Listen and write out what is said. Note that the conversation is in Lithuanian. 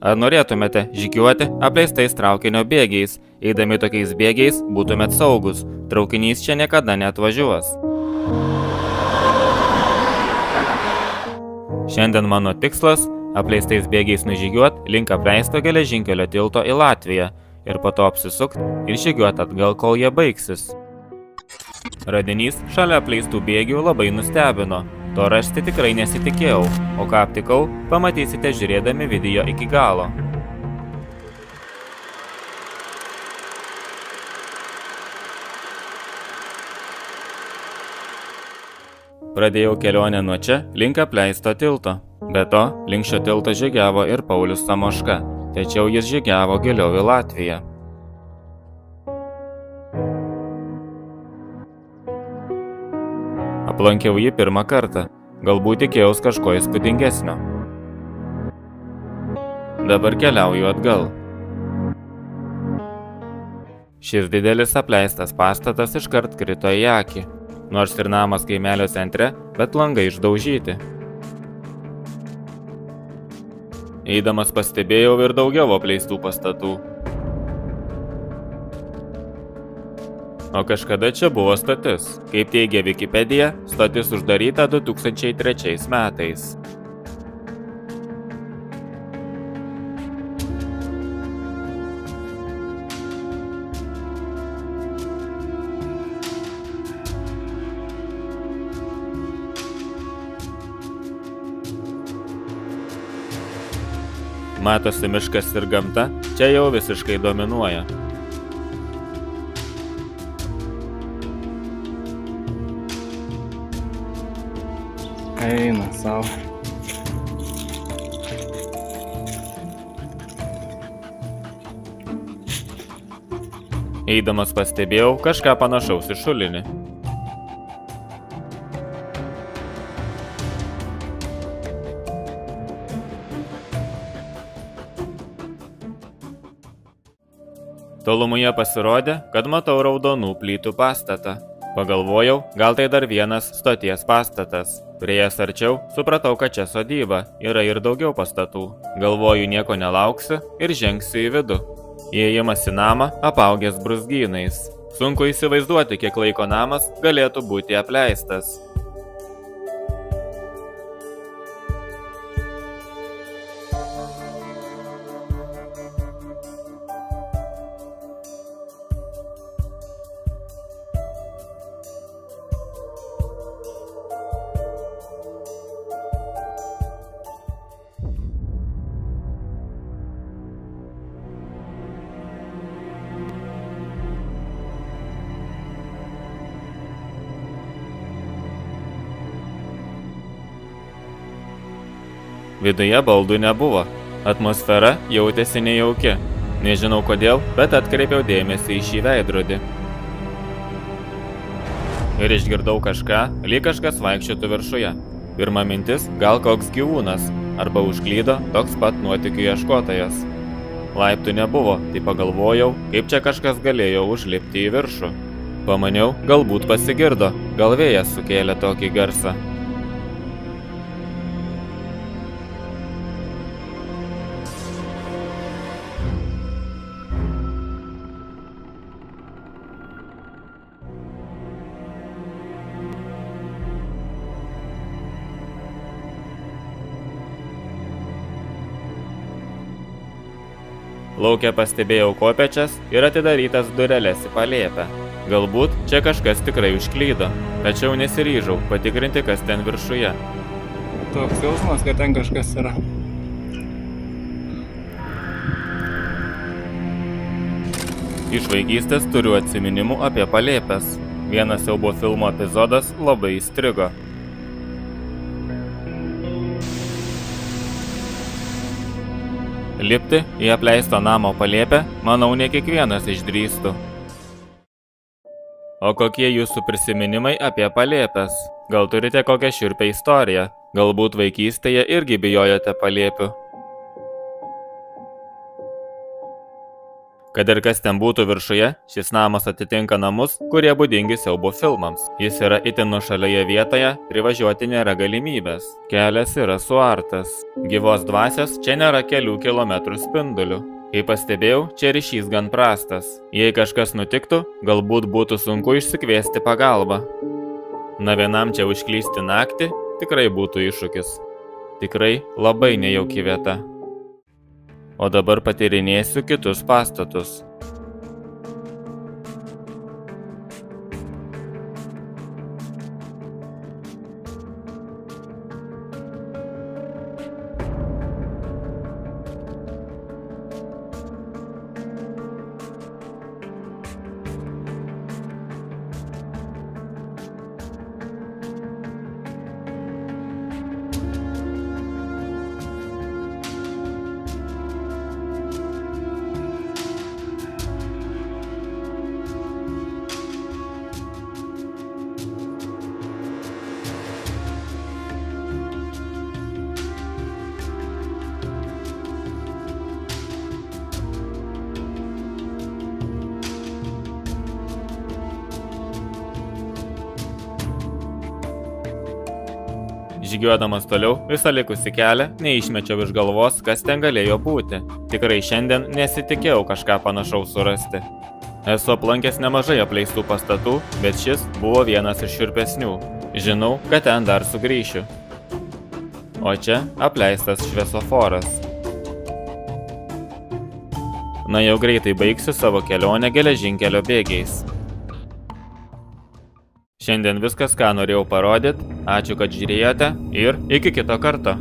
Ar norėtumėte žygiuoti apleistais traukinio bėgiais? Eidami tokiais bėgiais būtumėt saugus. Traukinys čia niekada neatvažiuos. Šiandien mano tikslas – apleistais bėgiais nužygiuot link apleisto geležinkelio tilto į Latviją ir po to apsisukt ir žygiuot atgal, kol jie baigsis. Radinys šalia apleistų bėgių labai nustebino. To rasti tikrai nesitikėjau, o ką aptikau, pamatysite žiūrėdami video iki galo. Pradėjau kelionę nuo čia link apleisto tilto. Be to, link šio tilto žygiavo ir Paulius Samoška, tačiau jis žygiavo giliau į Latviją. Aplankiau jį pirmą kartą, galbūt tikėjaus kažko įspūdingesnio. Dabar keliauju atgal. Šis didelis apleistas pastatas iškart krito į akį, nors ir namas kaimelio centre, bet langai išdaužyti. Eidamas pastebėjau ir daugiau apleistų pastatų. O kažkada čia buvo stotis. Kaip teigia Wikipedija, stotis uždaryta 2003 metais. Matosi miškas ir gamta, čia jau visiškai dominuoja. Eina savo. Eidamas pastebėjau kažką panašaus į šulinį. Tolumoje pasirodė, kad matau raudonų plytų pastatą. Pagalvojau, gal tai dar vienas stoties pastatas. Priėjęs arčiau, supratau, kad čia sodyba, yra ir daugiau pastatų. Galvoju, nieko nelauksiu ir žengsiu į vidų. Įėjimas į namą apaugęs brūzgynais. Sunku įsivaizduoti, kiek laiko namas galėtų būti apleistas. Viduje baldų nebuvo. Atmosfera jautėsi nejauki. Nežinau kodėl, bet atkreipiau dėmesį į šį veidrodį. Ir išgirdau kažką, lyg kažkas vaikščiotų viršuje. Pirma mintis, gal koks gyvūnas, arba užklydo toks pat nuotykių ieškotojas. Laiptų nebuvo, tai pagalvojau, kaip čia kažkas galėjo užlipti į viršų. Pamaniau, galbūt pasigirdo, gal vėjas sukėlė tokį garsą. Lauke pastebėjau kopėčias ir atidarytas dureles į palėpę. Galbūt čia kažkas tikrai užklydo, tačiau nesiryžau patikrinti, kas ten viršuje. Toks jausmas, kad ten kažkas yra. Iš vaikystės turiu atsiminimų apie palėpes. Vienas siaubo filmo epizodas labai įstrigo. Lipti į apleisto namo palėpę, manau, ne kiekvienas išdrįstų. O kokie jūsų prisiminimai apie palėpes? Gal turite kokią šiurpią istoriją? Galbūt vaikystėje irgi bijojote palėpių? Kad ir kas ten būtų viršuje, šis namas atitinka namus, kurie būdingi siaubo filmams. Jis yra itin nuošalioje vietoje, privažiuoti nėra galimybės. Kelias yra suartas. Gyvos dvasios čia nėra kelių kilometrų spindulių. Kaip pastebėjau, čia ryšys gan prastas. Jei kažkas nutiktų, galbūt būtų sunku išsikviesti pagalbą. Na vienam čia užklysti naktį tikrai būtų iššūkis. Tikrai labai nejauki vieta. O dabar patyrinėsiu kitus pastatus. Žygiuodamas toliau, visą likusį kelią neišmečiau iš galvos, kas ten galėjo būti. Tikrai šiandien nesitikėjau kažką panašaus surasti. Esu aplankęs nemažai apleistų pastatų, bet šis buvo vienas iš šiurpesnių. Žinau, kad ten dar sugrįšiu. O čia apleistas šviesoforas. Na jau greitai baigsiu savo kelionę geležinkelio bėgiais. Šiandien viskas, ką norėjau parodyti. Ačiū, kad žiūrėjote ir iki kito karto.